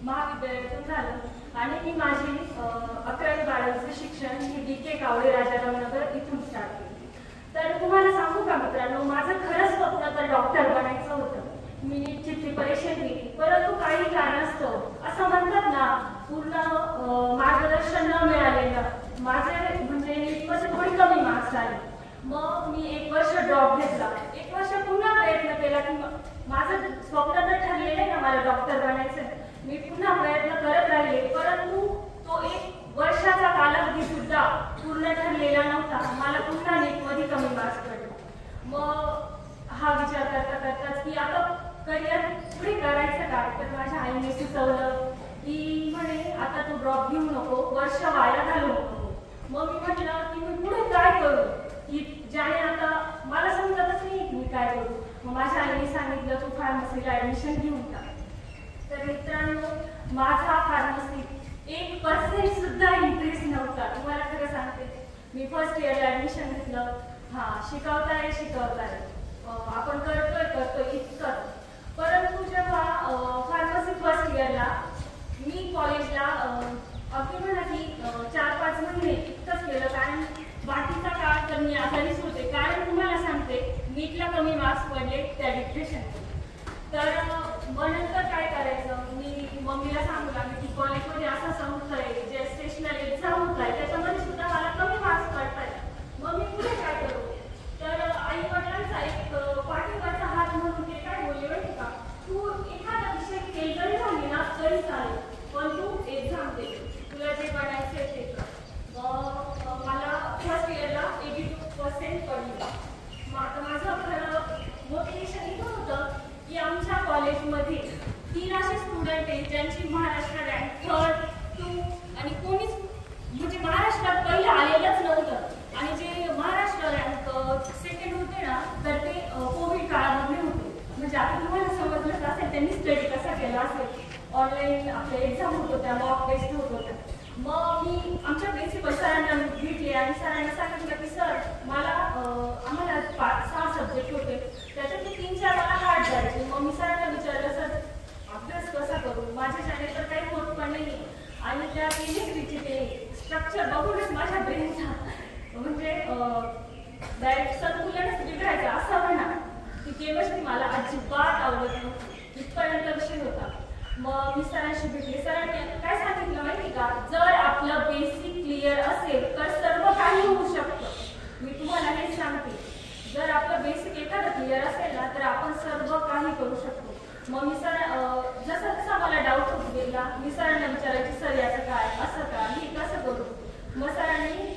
महाविद्यालयातून झालं आणि मी माझी 11वी-12वीचे शिक्षण ही DK कावळे राजारामनगर इथून स्टार्ट केली. तर तुम्हाला सांगू का मित्रांनो, माझं खरं स्वप्न तर डॉक्टर बनायचं होतं. मी नीटची प्रिपरेशन केली, परंतु काही कारणास्तव असं म्हणतात ना, पूर्ण मार्गदर्शन न मिळालेलं माझे म्हणजे नीटमध्ये थोडी कमी मार्क्स आले. मग मी 1 वर्ष ड्रॉप घेतला. 1 वर्ष पुन्हा प्रयत्न केला की माझं स्वप्न तर ठरलेलं आहे ना, मला डॉक्टर बनायचं. मी पुन्हा प्रयत्न करत राहिले, परंतु तो 1 वर्षाचा कालावधी सुद्धा पूर्ण ठरलेला नव्हता. मला पुन्हा नीटमध्ये कमी मार्क्स पडले. मग हा विचार करता करताच की आता करिअर पुढे करायचं काय, तर माझ्या आईने सुचवलं की म्हणे आता तू ड्रॉप घेऊ नको, वर्ष वाया घालवू नको. मग मी म्हटलं की मी पुढे काय करू, की ज्याने आता मला समजतच नाही की मी काय करू. मग माझ्या आईने सांगितलं तू फार्मसीला ॲडमिशन घेऊन टाक. तर मित्रांनो, माझा फार्मसीत 1% सुद्धा इंटरेस्ट नव्हता. तुम्हाला खरं सांगते, मी फर्स्ट इयरला ॲडमिशन घेतलं. शिकवताय आपण करतोय इतकं. परंतु जेव्हा फार्मसी फर्स्ट इयरला मी कॉलेजला अगदी म्हणा की 4-5 महिने इतकंच केलं, कारण बाकीचा काळ तर मी आजारीच होते. कारण तुम्हाला सांगते, नीटला कमी मार्क्स पडले त्या डिप्रेशन. तर मग नंतर काय करायचं, मी मम्मीला सांगू लागले की कॉलेजमध्ये असं होतंय, जे स्टेशनल एक्झाम होत आहे त्याच्यामध्ये सुद्धा मला कमी मार्क्स पडतायत. मग मी पुढे काय करू. तर आई वडिलांचा एक पाठीवरचा हात म्हणून ते काय बोलले माहिती का, तू एखादा विषय फेल जरी झाली ना तरी चालेल, पण तू एक्झाम दे, तुला जे बनायचे ते कर. मग मला फर्स्ट इयरला 82% पडले. आता माझं खरं मोटिवेशन इथं होतं की आमच्या कॉलेजमध्ये 3 असे स्टुडंट आहेत ज्यांची महाराष्ट्र रँक 3rd, 2 आणि कोणीच म्हणजे महाराष्ट्रात पहिलं आलेलंच नव्हतं. आणि जे महाराष्ट्र रँक 2nd होते ना, तर ते कोविड काळामध्ये होते. म्हणजे आता तुम्हाला समजलंच असेल त्यांनी स्टडी कसा केला असेल. ऑनलाईन आपल्या एक्झाम होत होत्या, मॉक टेस्ट होत होत्या. मग मी आमच्या प्रिन्सिपल सरांना भेटले आणि सरांना सांगितलं की सर आम्हाला 5-6 सब्जेक्ट होते, त्याच्यातले 3-4 मला हार्ड जायचे. मग मी सरांना विचारलं सर अभ्यास कसा करू, माझ्याच्याने तर काही होत पण नाही. आणि त्या केमिस्ट्रीचे ते स्ट्रक्चर बघूनच माझ्या ब्रेनचा म्हणजे डायरेक्ट संतुलनच बिघडायचं असं म्हणा की केमिस्ट्री मला अजिबात आवडत नव्हती, इथपर्यंत विषय होता. मग मी सरांशी भेटले. सरांनी काय सांगितलं माहिती का, जर आपलं बेसिक क्लिअर असेल तर सर्व काही होऊ शकतं. मी तुम्हाला हे सांगते, जर आपलं बेसिक एखादं क्लिअर असेल ना तर आपण सर्व काही करू शकतो. मग मी जसा जसा मला डाऊट होत गेला, मी सरांना विचारायची सर याचं काय, असं का, मी कसं करू. मग सरांनी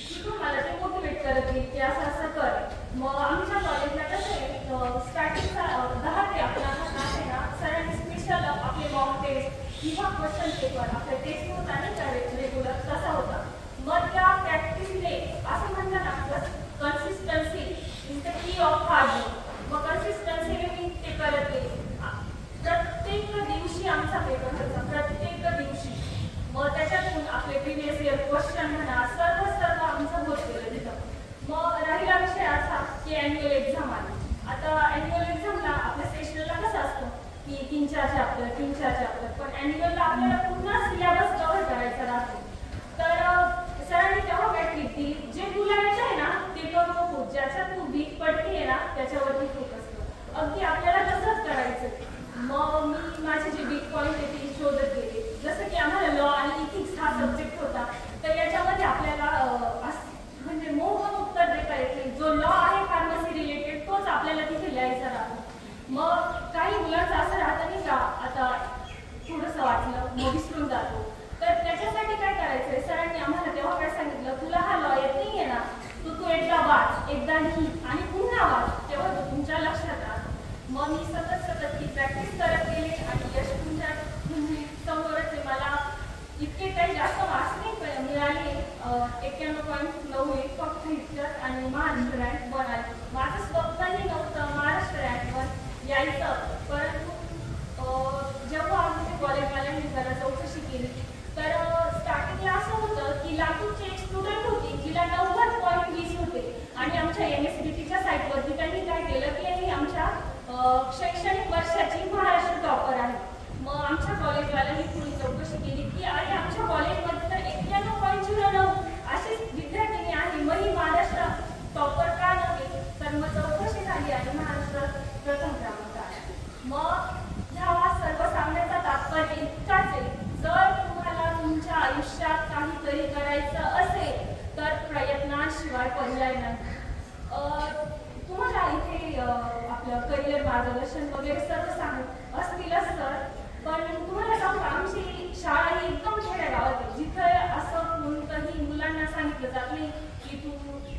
तिथून मला ते मोटिवेट करत गेली की असं असं कर. मग आमच्या कॉलेजला कसं आहे, स्टार्टिंगचा 10 ते 11 तास आहे ना, सरांनी स्पेशल आपले मॉक टेस्ट किंवा क्वेश्चन पेपर आपल्या टेस्ट होता नाही का रेग्युलर, तसा होता. मग त्या प्रॅक्टिसने असं म्हणतात ना, consistency is the key of hard work. मग कन्सिस्टन्सीने मी ते करत गेले. प्रत्येक दिवशी आमचा पेपर होता, प्रत्येक दिवशी. मग त्याच्यातून आपले प्रिव्हियस इयर क्वेश्चन म्हणा, सर्व आमचं होत गेलं तिथं. मग राहिला विषय असा की ॲन्युअल एक्झाम आली. आता ॲन्युअल एक्झामला आपल्या सेशनला कसं असतं की 3-4 चॅप्टर, पण ॲन्युअलला आपल्याला पूर्ण सिलेबस कव्हर करायचा राहतो. तर सरांनी तेव्हा काय केली, जे तुला येत आहे ना ते करू नको, ज्याच्यात तू वीक पडते ना त्याच्यावरती फोकस कर. अगदी आपल्याला तसंच करायचं. मग मी माझे जे वीक पॉईंट आहे ते शोधत गेले. जसं की आम्हाला लॉ आणि इथिक्स हा सब्जेक्ट होता, तर याच्यामध्ये आपल्याला म्हणजे मोहन उत्तर देता येते. जो लॉ आहे फार्मसी रिलेटेड तोच आपल्याला तिथे लिहायचा राहतो. मग काही मुलांचं असं राहतं नाही का, आता थोडंसं वाचलं मग विसरून जातो. तर त्याच्यासाठी काय करायचंय, सरांनी आम्हाला तेव्हा काय सांगितलं, तुला हा लॉ येत नाहीये ना, तू एकदा वाच, एकदा लिही आणि पुन्हा वाच, तेव्हा तो तुमच्या लक्षात राहतो. मग मी सतत ती प्रॅक्टिस करत गेले आणि यश तुमच्या म्हणजे समोरच आहे. मला इतके काही जास्त मार्क्स नाही मिळाले, 91.9 फक्त इतक्यात आणि महाराष्ट्र रँक 1 आली. माझं स्वप्नही नव्हतं महाराष्ट्र रँक 1 यायचं, परंतु जेव्हा आम्ही कॉलेजवाल्यांनी जरा चौकशी केली तर स्टार्टिंगला असं होतं की लातूरची एक स्टुडंट होती जिला 90.20 होते आणि आमच्या MSBTच्या साईटवरती त्यांनी काय केलं की यांनी आमच्या शैक्षणिक वर्षाची महाराष्ट्र टॉपर आहे. मग आमच्या कॉलेजवाल्यांनी थोडी चौकशी केली की अरे आमच्या कॉलेजमध्ये तर 91.09 अशीच विद्यार्थिनी आहे, मग ही महाराष्ट्रात टॉपर का नव्हे? तर मग चौकशी झाली आणि महाराष्ट्रात प्रथम क्रमांक आला. मग ह्या सर्व सांगण्याचा तात्पर्य इतकाच आहे, जर तुम्हाला तुमच्या आयुष्यात काहीतरी करायचं असेल तर प्रयत्नाशिवाय पर्याय नाही. तुम्हाला इथे आपलं करिअर मार्गदर्शन वगैरे सर्व सांगत असतीलच सर, पण तुम्हाला सांगू आमची शाळा ही एकदम खेड्या गावात आहे, जिथं असं कोणतंही मुलांना सांगितलं जात नाही की तू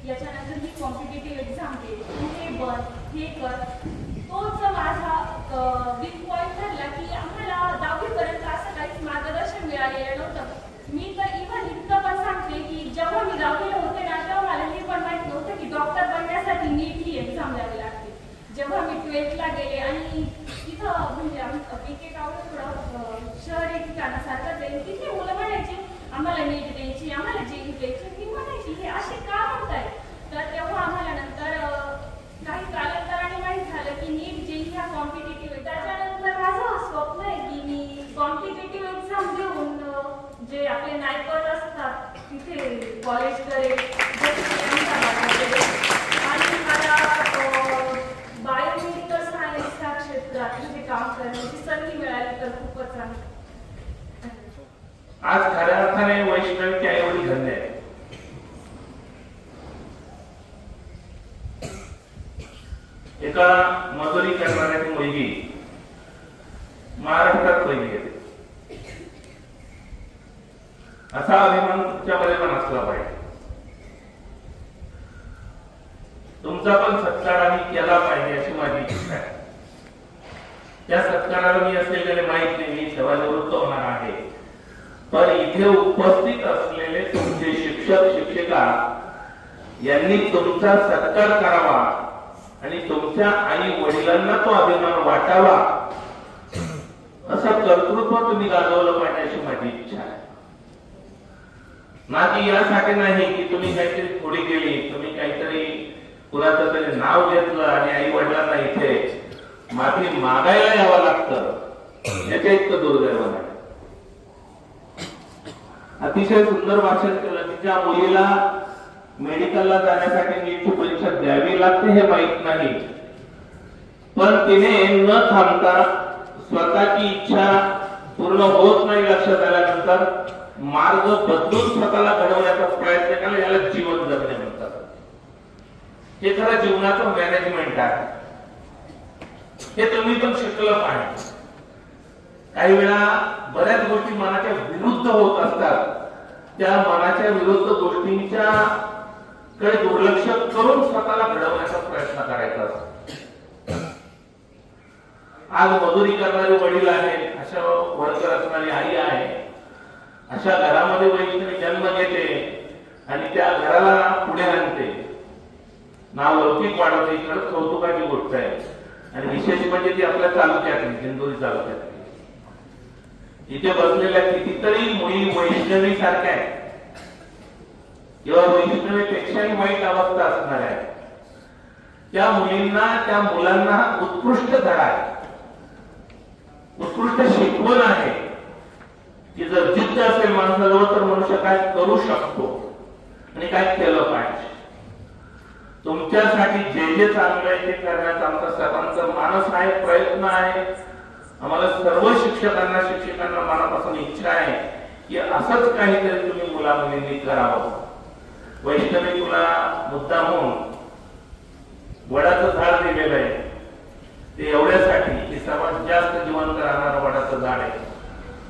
याच्यानंतर ही कॉम्पिटेटिव्ह एक्झाम दे, तू हे बन, हे कर. तोच माझा वीक पॉईंट ठरला की आम्हाला 10वीपर्यंत असं काहीच मार्गदर्शन मिळालेलं नव्हतं. मी तर इव्हन इतकं पण सांगते की जेव्हा मी 10वीला होते ना तेव्हा मला हे पण माहित नव्हतं की डॉक्टर बनण्यासाठी नीट ही एक्झाम द्यावी लागते. जेव्हा मी 12thला गेले आणि तिथं म्हणजे एक थोडं शहरी ठिकाणासारखंच आहे, तिथे मुलं म्हणायची आम्हाला नीट द्यायची, आम्हाला जेई द्यायची. मी म्हणायची हे असे का म्हणताय? तर तेव्हा आम्हाला नंतर काही कालांतराने माहीत झालं की नीट जेई ह्या कॉम्पिटेटिव्ह आहे. त्याच्यानंतर माझं स्वप्न आहे की मी कॉम्पिटेटिव्ह एक्झाम देऊन जे आपले नायकर असतात तिथे कॉलेज करेल आणि मला बायोमेडिकल सायन्स ह्या क्षेत्रात म्हणजे काम करण्याची संधी मिळाली तर खूपच चांगली. आज खऱ्या अर्थाने वैष्णवीची आईवडील धन्य आहे. एका मजुरी करणाऱ्या मुलगी महाराष्ट्रात पहिली आहे असा अभिमान तुमच्यामध्ये पण असला पाहिजे. तुमचा पण सत्कार आम्ही केला पाहिजे अशी माझी इच्छा आहे. त्या सत्काराला मी असे गेले माहित नाही, मी सेवानिवृत्त होणार आहे, पण इथे उपस्थित असलेले तुमचे शिक्षक शिक्षिका यांनी तुमचा सत्कार करावा आणि तुमच्या आई वडिलांना तो अभिमान वाटावा असं कर्तृत्व तुम्ही गाजवलं पाहिजे अशी माझी इच्छा आहे. ना की यासाठी नाही की तुम्ही काहीतरी थोडी केली, तुम्ही काहीतरी कुणाचं तरी नाव घेतलं आणि आई वडिलांना इथे माफी मागायला यावं लागतं याच्या इतकं दुर्दैव नाही. अतिशय सुंदर भाषण केलं. तिच्या मुलीला मेडिकलला जाण्यासाठी नीटची परीक्षा द्यावी लागते हे माहित नाही, पण तिने न थांबता स्वतःची इच्छा पूर्ण होत नाही लक्षात आल्यानंतर मार्ग बदलून स्वतःला घडवण्याचा प्रयत्न केला. याला जीवन जगणे म्हणतात. हे खरं जीवनाचं मॅनेजमेंट आहे. हे तुम्ही पण शिकलं पाहिजे. काही वेळा बऱ्याच गोष्टी मनाच्या विरुद्ध होत असतात. त्या मनाच्या विरुद्ध गोष्टींच्या कडे दुर्लक्ष करून स्वतःला घडवण्याचा प्रयत्न करायचा असतो. आज मजुरी करणारे वडील आहेत, अशा वर्कर असणारी आई आहे, अशा घरामध्ये वैष्णवी जन्म घेते आणि त्या घराला पुढे आणते, नाव लौकिक वाढवते. खरंच कौतुकाची गोष्ट आहे. आणि विशेष म्हणजे ती आपल्या तालुक्यातली, दिंडोरी तालुक्यातली. इथे बसलेल्या कितीतरी मुली वैष्णवी सारख्या आहेत किंवा वैष्णवीपेक्षाही वाईट अवस्था असणार आहे. त्या मुलींना, त्या मुलांना उत्कृष्ट धडा आहे, उत्कृष्ट शिकवण आहे की जर जिद्द असेल माणसाजवळ तर मनुष्य काय करू शकतो आणि काय केलं पाहिजे. तुमच्यासाठी जे जे चांगलं आहे ते करण्याचा आमचा सर्वांचा मानस आहे, प्रयत्न आहे. आम्हाला सर्व शिक्षकांना, शिक्षकांना मनापासून इच्छा आहे की असंच काहीतरी तुम्ही मुला मुलींनी करावं. वैष्णवी तुला मुद्दामून वडाचं झाड दिलेलं आहे ते एवढ्यासाठी की सर्वात जास्त जिवंत राहणारं वडाचं झाड आहे,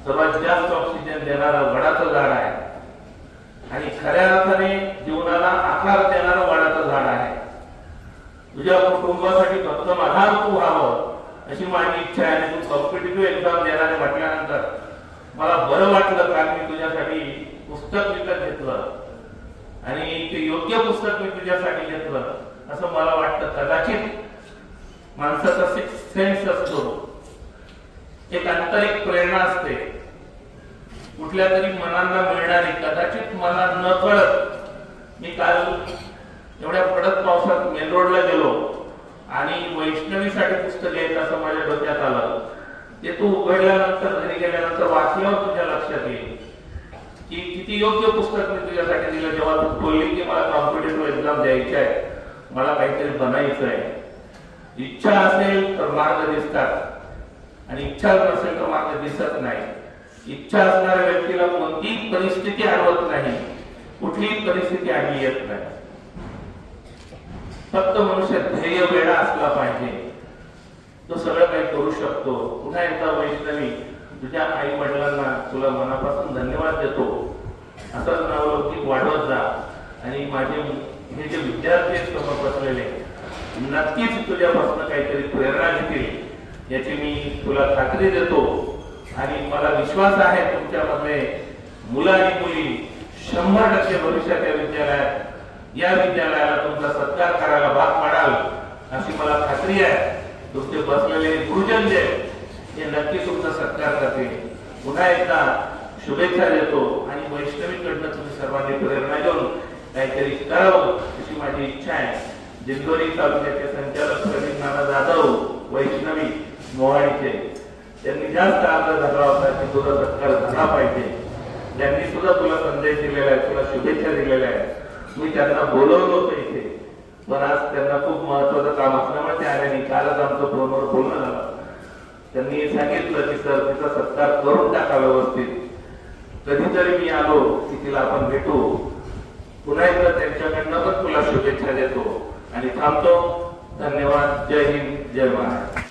सर्वात जास्त ऑक्सिजन देणारं वडाचं झाड आहे आणि खऱ्या अर्थाने जीवनाला आकार देणारं वडाचं झाड आहे. तुझ्या कुटुंबासाठी फक्त आधार तू व्हावं अशी माझी इच्छा आहे. आणि तू कॉम्पिटेटिव्ह एक्झाम देणारे म्हटल्यानंतर मला बरं वाटलं, कारण मी तुझ्यासाठी पुस्तक विकत घेतलं आणि ते योग्य पुस्तक मी तुझ्यासाठी घेतलं असं मला वाटतं. कदाचित माणसाचा सिक्स्थ सेन्स असतो, एक आंतरिक प्रेरणा असते कुठल्या तरी मनांना मिळणारी. कदाचित मला न कळत मी काल एवढ्या पडत पावसात मेन रोडला गेलो आणि वैष्णवीसाठी पुस्तक घ्यायचं असं माझ्या डोक्यात आलं ते तू उघडल्यानंतर घरी गेल्यानंतर वाचल्यावर तुझ्या लक्षात येईल की किती योग्य पुस्तक मी तुझ्यासाठी दिलं. जेव्हा तू बोलली की मला कॉम्पिटेटिव्ह एक्झाम द्यायची आहे, मला काहीतरी बनायचं आहे. इच्छा असेल तर मार्ग दिसतात आणि इच्छा नसेल तर मार्ग दिसत नाही. इच्छा असणाऱ्या व्यक्तीला कोणतीही परिस्थिती अडवत नाही, कुठलीही परिस्थिती आडवी येत नाही. फक्त मनुष्य ध्येय वेळा असला पाहिजे, तो सगळं काही करू शकतो. पुन्हा एकदा वैष्णवी, तुझ्या आई वडिलांना तुला मनापासून धन्यवाद देतो. असंच नावलौकिक वाढवत जा आणि माझे हे जे विद्यार्थी आहेत समोर बसलेले नक्कीच तुझ्यापासून काहीतरी प्रेरणा घेतील याची मी तुला खात्री देतो. आणि मला विश्वास आहे तुमच्यामध्ये मुलं आणि मुली 100% भविष्याच्या विद्यालयात या विद्यालयाला तुमचा सत्कार करायला भाग पाडाल अशी मला खात्री आहे. तुमचे बसलेले गुरुजन जे हे नक्की तुमचा सत्कार करतील. पुन्हा एकदा शुभेच्छा देतो आणि वैष्णवीकडनं तुम्ही सर्वांनी प्रेरणा घेऊन काहीतरी करावं अशी माझी इच्छा आहे. दिंडोरी तालुक्याचे संचालक प्रवीण नाना जाधव वैष्णवी मोहाडीचे त्यांनी जास्त आग्रह धरला होता की तुझा सत्कार झाला पाहिजे. त्यांनी सुद्धा तुला संदेश दिलेला आहे, तुला शुभेच्छा दिलेल्या आहेत. मी त्यांना बोलवलं होतं इथे, पण आज त्यांना खूप महत्वाचं काम असल्यामुळे ते आले नाही. कालच आमचं फोनवर बोलणं झालं. त्यांनी सांगितलं की सर तिचा सत्कार करून टाका व्यवस्थित. कधीतरी मी आलो की तिला आपण भेटू. पुन्हा एकदा त्यांच्याकडनं पण तुला शुभेच्छा देतो आणि थांबतो. धन्यवाद. जय हिंद, जय महाराष्ट्र.